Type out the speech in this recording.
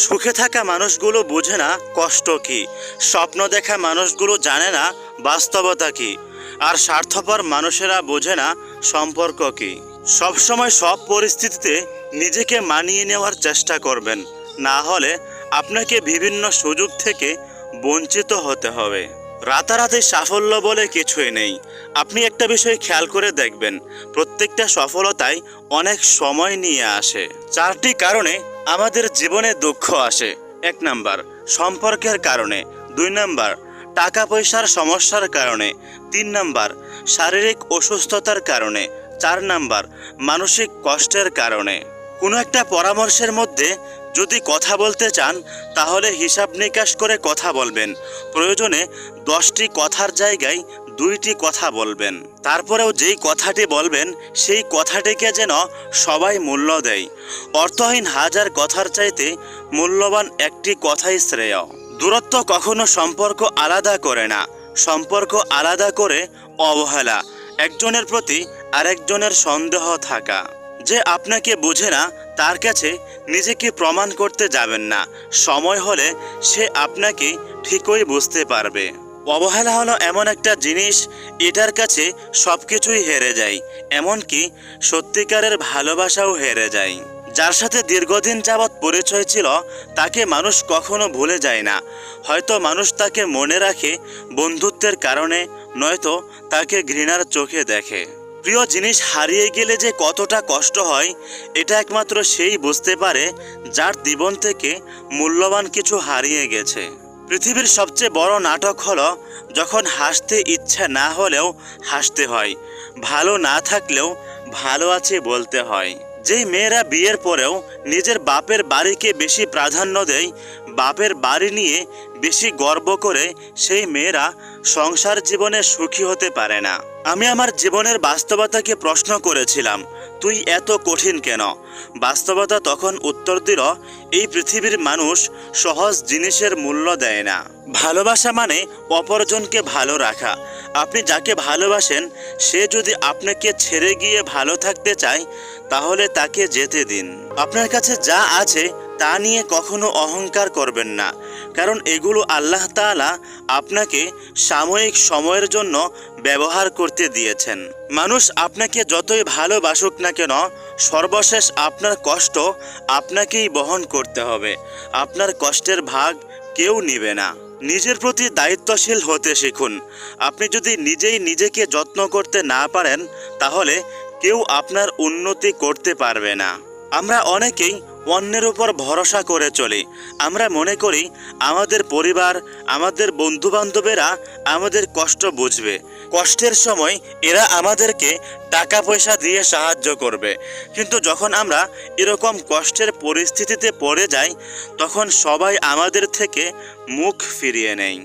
সুখে থাকা মানুষগুলো বোঝে না কষ্ট কি, স্বপ্ন দেখা মানুষগুলো জানে না বাস্তবতা কি, আর স্বার্থপর মানুষেরা বোঝে না সম্পর্ক কি। সবসময় সব পরিস্থিতিতে নিজেকে মানিয়ে নেওয়ার চেষ্টা করবেন, না হলে আপনাকে বিভিন্ন সুযোগ থেকে বঞ্চিত হতে হবে। রাতারাতি সাফল্য বলে কিছুই নেই। আপনি একটা বিষয় খেয়াল করে দেখবেন, প্রত্যেকটা সফলতাই অনেক সময় নিয়ে আসে। 4টি কারণে আমাদের জীবনে দুঃখ আসে। 1 নাম্বার, সম্পর্কের কারণে। 2 নাম্বার, টাকা পয়সার সমস্যার কারণে। 3 নাম্বার, শারীরিক অসুস্থতার কারণে। 4 নাম্বার, মানসিক কষ্টের কারণে। কোনো একটা পরামর্শের মধ্যে যদি কথা বলতে চান, তাহলে হিসাব নিকাশ করে কথা বলবেন। প্রয়োজনে 10টি কথার জায়গায় 2টি কথা বলবেন। তারপরেও যেই কথাটি বলবেন সেই কথাটিকে যেন সবাই মূল্য দেয়। অর্থহীন হাজার কথার চাইতে মূল্যবান একটি কথাই শ্রেয়। দূরত্ব কখনো সম্পর্ক আলাদা করে না, সম্পর্ক আলাদা করে অবহেলা, একজনের প্রতি আরেকজনের সন্দেহ থাকা। যে আপনাকে বোঝে না তার কাছে নিজেকে প্রমাণ করতে যাবেন না, সময় হলে সে আপনাকে ঠিকই বুঝতে পারবে। অবহেলা হলো এমন একটা জিনিস, এটার কাছে সব কিছুই হেরে যায়, এমনকি সত্যিকারের ভালোবাসাও হেরে যায়। যার সাথে দীর্ঘদিন যাবৎ পরিচয় ছিল তাকে মানুষ কখনো ভুলে যায় না। হয়তো মানুষ তাকে মনে রাখে বন্ধুত্বের কারণে, নয়তো তাকে ঘৃণার চোখে দেখে। প্রিয় জিনিস হারিয়ে গেলে যে কতটা কষ্ট হয়, এটা একমাত্র সেই বুঝতে পারে যার জীবন থেকে মূল্যবান কিছু হারিয়ে গেছে। পৃথিবীর সবচেয়ে বড় নাটক হলো যখন হাসতে ইচ্ছা না হলেও হাসতে হয়, ভালো না থাকলেও ভালো আছে বলতে হয়। যেই মেয়েরা বিয়ের পরেও নিজের বাপের বাড়িকে বেশি প্রাধান্য দেয়, বাপের বাড়ি নিয়ে বেশি গর্ব করে, সেই মেয়েরা সংসার জীবনে সুখী হতে পারে না। আমি আমার জীবনের বাস্তবতাকে প্রশ্ন করেছিলাম, তুই এত কঠিন কেন? বাস্তবতা তখন উত্তর দিল, এই পৃথিবীর মানুষ সহজ জিনিসের মূল্য দেয় না। ভালোবাসা মানে অপরজনকে ভালো রাখা। আপনি যাকে ভালোবাসেন সে যদি আপনাকে ছেড়ে গিয়ে ভালো থাকতে চায়, তাহলে তাকে যেতে দিন। আপনার কাছে যা আছে তা নিয়ে কখনো অহংকার করবেন না, কারণ এগুলো আল্লাহ তাআলা আপনাকে সাময়িক সময়ের জন্য ব্যবহার করতে দিয়েছেন। মানুষ আপনাকে যতই ভালোবাসুক না কেন, সর্বশেষ আপনার কষ্ট আপনাকেই বহন করতে হবে। আপনার কষ্টের ভাগ কেউ নেবে না। নিজের প্রতি দায়িত্বশীল হতে শিখুন। আপনি যদি নিজেই নিজেকে যত্ন করতে না পারেন, তাহলে কেউ আপনার উন্নতি করতে পারবে না। আমরা অনেকেই অন্যের উপর ভরসা করে চলি। আমরা মনে করি আমাদের পরিবার, আমাদের বন্ধুবান্ধবেরা আমাদের কষ্ট বুঝবে, কষ্টের সময় এরা আমাদেরকে টাকা পয়সা দিয়ে সাহায্য করবে। কিন্তু যখন আমরা এরকম কষ্টের পরিস্থিতিতে পড়ে যাই, তখন সবাই আমাদের থেকে মুখ ফিরিয়ে নেয়।